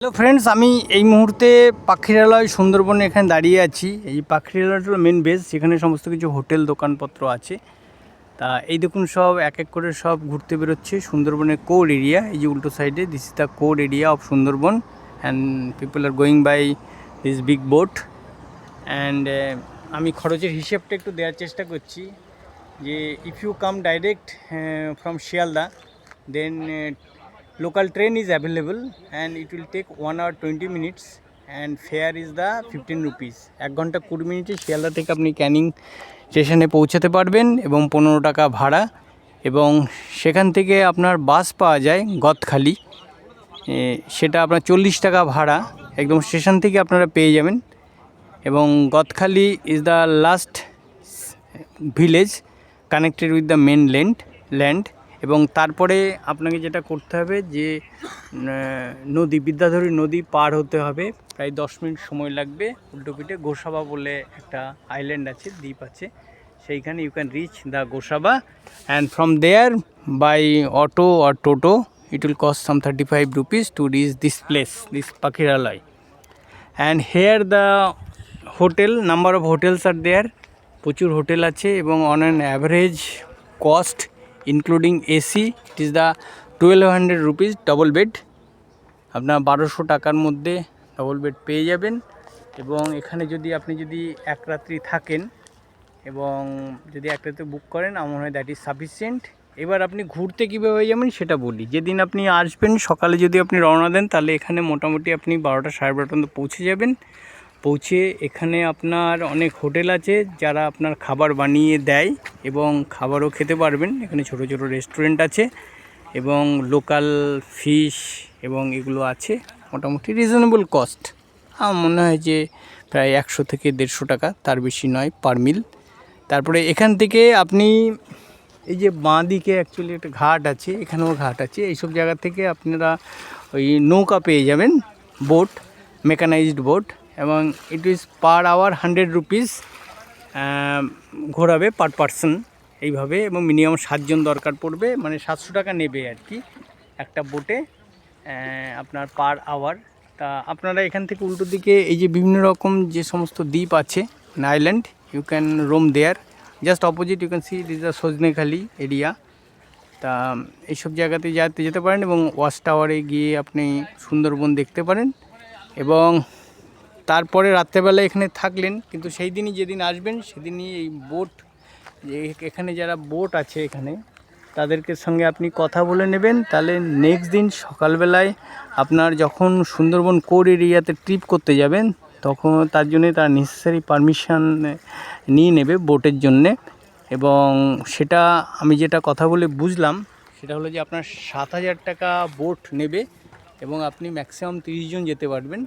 Hello friends, আমি এই মুহূর্তে পাখিরালয় সুন্দরবনে এখানে দাঁড়িয়ে আছি। এই পাখিরালয়টা হলো মেন বেস, যেখানে সমস্ত কিছু হোটেল দোকানপত্র আছে। তা এই দেখুন, সব এক এক করে সব ঘুরতে বেরোচ্ছে সুন্দরবনের কোর এরিয়া। এই যে উল্টো সাইডে, this is the core area of Sundarban and people are going by this big boat. And আমি খরচের হিসেবটা একটু দেওয়ার চেষ্টা করছি যে if you come direct from Sealdah, then local train is available and it will take 1 hour 20 minutes and fare is the 15 rupees। 1 ঘন্টা 20 মিনিটে শিয়ালদা থেকে আপনি ক্যানিং স্টেশনে পৌঁছাতে পারবেন এবং 15 টাকা ভাড়া। এবং সেখান থেকে আপনার বাস পাওয়া যায় গদখালি, সেটা আপনার 40 টাকা ভাড়া, একদম স্টেশন থেকে আপনারা পেয়ে যাবেন। এবং Gadkhali is the last village connected with the mainland. এবং তারপরে আপনাকে যেটা করতে হবে যে নদী, বিদ্যাধরী নদী পার হতে হবে, প্রায় 10 মিনিট সময় লাগবে। উল্টো পিঠে গোসাবা বলে একটা আইল্যান্ড আছে, দ্বীপ আছে, সেইখানে you can reach the Gosaba and from there by auto or toto it will cost some 35 rupees to reach this place, this পাখিরালয়। and here the hotel, number of hotels are there, প্রচুর হোটেল আছে। এবং on an average cost including AC it is the 1200 rupees double bed। আপনার 1200 টাকার মধ্যে double bed পেয়ে যাবেন। এবং এখানে যদি আপনি এক রাত্রি থাকেন এবং যদি এক রাত্রি বুক করেন, আমার হয় দ্যাট ইজ সাফিসিয়েন্ট। এবার আপনি ঘুরতে কীভাবে যাবেন সেটা বলি। যেদিন আপনি আসবেন সকালে যদি আপনি রওনা দেন, তাহলে এখানে মোটামুটি আপনি 12টা 12:30 পর্যন্ত পৌঁছে যাবেন। পৌঁছে এখানে আপনার অনেক হোটেল আছে যারা আপনার খাবার বানিয়ে দেয় এবং খাবারও খেতে পারবেন। এখানে ছোট ছোট রেস্টুরেন্ট আছে এবং লোকাল ফিশ এবং এগুলো আছে, মোটামুটি রিজনেবল কস্ট। আমার মনে হয় যে প্রায় 100 থেকে 150 টাকা, তার বেশি নয় পার মিল। তারপরে এখান থেকে আপনি এই যে বাঁ দিকে অ্যাকচুয়ালি একটা ঘাট আছে, এখানেও ঘাট আছে, এইসব জায়গা থেকে আপনারা ওই নৌকা পেয়ে যাবেন, বোট, মেকানাইজড বোট। এবং it is per hour 100 rupees ঘোরাবে পার পারসন এইভাবে। এবং মিনিমাম 7 জন দরকার পড়বে, মানে 700 টাকা নেবে আর কি একটা বোটে আপনার পার আওয়ার। তা আপনারা এখান থেকে উল্টো দিকে এই যে বিভিন্ন রকম যে সমস্ত দ্বীপ আছে, island, you can roam there. Just opposite you can see this the Sajnekhali area. তা এইসব জায়গাতে যেতে পারেন এবং ওয়াচ টাওয়ারে গিয়ে আপনি সুন্দরবন দেখতে পারেন। এবং তারপরে রাত্রেবেলা এখানে থাকলেন, কিন্তু সেই দিনই যেদিন আসবেন সেদিনই এই বোট, এখানে যারা বোট আছে এখানে তাদেরকে সঙ্গে আপনি কথা বলে নেবেন। তাহলে নেক্সট দিন সকালবেলায় আপনার যখন সুন্দরবন কোর এরিয়াতে ট্রিপ করতে যাবেন, তখন তার জন্যে তার নেসেসারি পারমিশন নিয়ে নেবে বোটের জন্যে। এবং সেটা আমি যেটা কথা বলে বুঝলাম সেটা হলো যে আপনার 7,000 টাকা বোট নেবে এবং আপনি ম্যাক্সিমাম 30 জন যেতে পারবেন,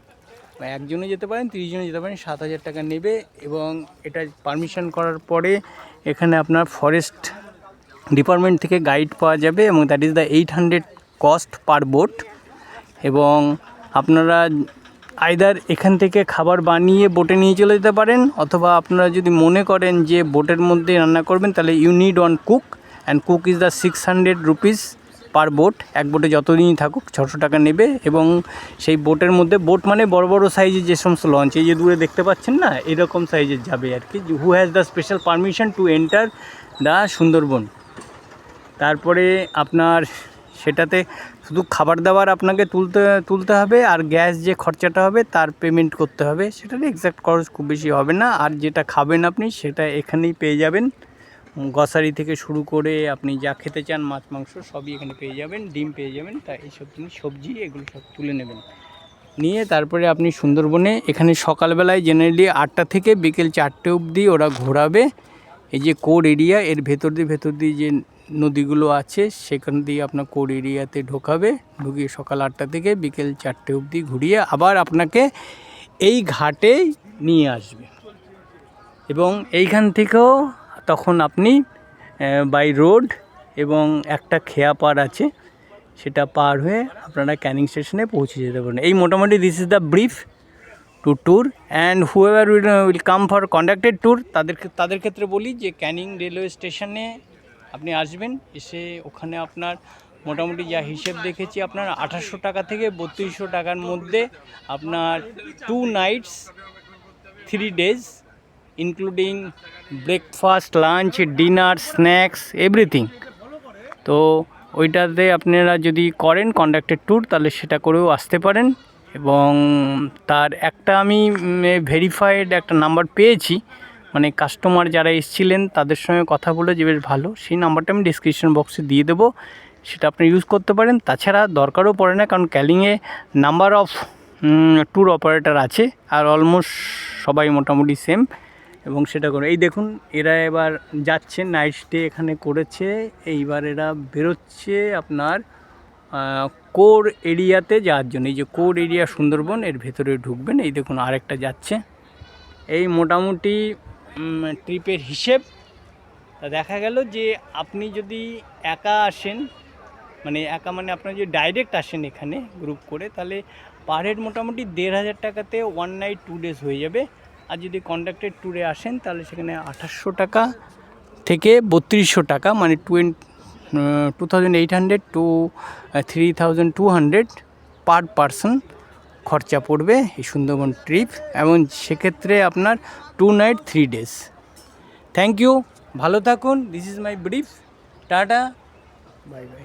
বা একজনে যেতে পারেন, 30 জনে যেতে পারেন, 7,000 টাকা নেবে। এবং এটা পারমিশন করার পরে এখানে আপনার ফরেস্ট ডিপার্টমেন্ট থেকে গাইড পাওয়া যাবে এবং that is the 800 cost per boat. এবং আপনারা আইদার এখান থেকে খাবার বানিয়ে বোটে নিয়ে চলে যেতে পারেন, অথবা আপনারা যদি মনে করেন যে বোটের মধ্যে রান্না করবেন, তাহলে you need one cook and cook is the 600 rupees per boat. এক বোটে যতদিনই থাকুক 600 টাকা নেবে। এবং সেই বোটের মধ্যে, বোট মানে বড় বড় সাইজের যে সমস্ত লঞ্চ, এই যে দূরে দেখতে পাচ্ছেন না, এরকম সাইজের যাবে আর কি, who has the special permission to enter the Sundarban. তারপরে আপনার সেটাতে শুধু খাবার দাবার আপনাকে তুলতে হবে, আর গ্যাস যে খরচাটা হবে তার পেমেন্ট করতে হবে। সেটার এক্স্যাক্ট খরচ খুব বেশি হবে না। আর যেটা খাবেন আপনি সেটা এখানেই পেয়ে যাবেন, গ্রসারি থেকে শুরু করে আপনি যা খেতে চান, মাছ মাংস সবই এখানে পেয়ে যাবেন, ডিম পেয়ে যাবেন। তা এইসব জিনিস, সবজি, এগুলো সব তুলে নেবেন। নিয়ে তারপরে আপনি সুন্দরবনে, এখানে সকালবেলায় জেনারেলি 8টা থেকে বিকেল 4টে অবধি ওরা ঘোরাবে। এই যে কোর এরিয়া, এর ভেতর দিয়ে যে নদীগুলো আছে সেখান দিয়ে আপনার কোর এরিয়াতে ঢোকাবে, ঢুকিয়ে সকাল 8টা থেকে বিকেল 4টে অবধি ঘুরিয়ে আবার আপনাকে এই ঘাটে নিয়ে আসবে। এবং এইখান থেকেও তখন আপনি বাই রোড এবং একটা খেয়া পার আছে, সেটা পার হয়ে আপনারা ক্যানিং স্টেশনে পৌঁছে যেতে পারেন। এই মোটামুটি this is the brief to tour. And whoever will come for conducted tour, তাদের ক্ষেত্রে বলি যে ক্যানিং রেলওয়ে স্টেশনে আপনি আসবেন, এসে ওখানে আপনার মোটামুটি যা হিসেব দেখেছি আপনার 2800 টাকা থেকে 3200 টাকার মধ্যে আপনার 2 nights 3 days including breakfast, lunch, dinner, snacks, everything. তো ওইটাতে আপনারা যদি করেন কন্ডাক্টেড ট্যুর, তাহলে সেটা করেও আসতে পারেন। এবং তার একটা আমি ভেরিফাইড একটা নাম্বার পেয়েছি, মানে কাস্টমার যারা এসেছিলেন তাদের সঙ্গে কথা বলে যে বেশ ভালো, সেই নাম্বারটা আমি ডিসক্রিপশন বক্সে দিয়ে দেবো, সেটা আপনি ইউজ করতে পারেন। তাছাড়া দরকারও পড়ে না, কারণ ক্যানিংয়ে নাম্বার অফ ট্যুর অপারেটর আছে, আর অলমোস্ট সবাই মোটামুটি সেম। এবং সেটা করে এই দেখুন, এরা এবার যাচ্ছে, নাইট স্টে এখানে করেছে, এইবার এরা বেরোচ্ছে আপনার কোর এরিয়াতে যাওয়ার জন্য। এই যে কোর এরিয়া সুন্দরবন, এর ভেতরে ঢুকবেন। এই দেখুন আরেকটা যাচ্ছে। এই মোটামুটি ট্রিপের হিসেব। তা দেখা গেল যে আপনি যদি একা আসেন, মানে একা মানে আপনার যদি ডাইরেক্ট আসেন এখানে গ্রুপ করে, তাহলে পার হেড মোটামুটি 1500 টাকাতে 1 নাইট 2 ডেজ হয়ে যাবে। আর যদি কন্ডাক্টেড ট্যুরে আসেন তাহলে সেখানে 2800 টাকা থেকে 3200 টাকা, মানে 2800 টু 3200 পার পারসন খরচা পড়বে এই সুন্দরবন ট্রিপ। এবং সেক্ষেত্রে আপনার 2 নাইট 3 ডেজ। থ্যাংক ইউ, ভালো থাকুন। This is my brief. Tata, bye bye.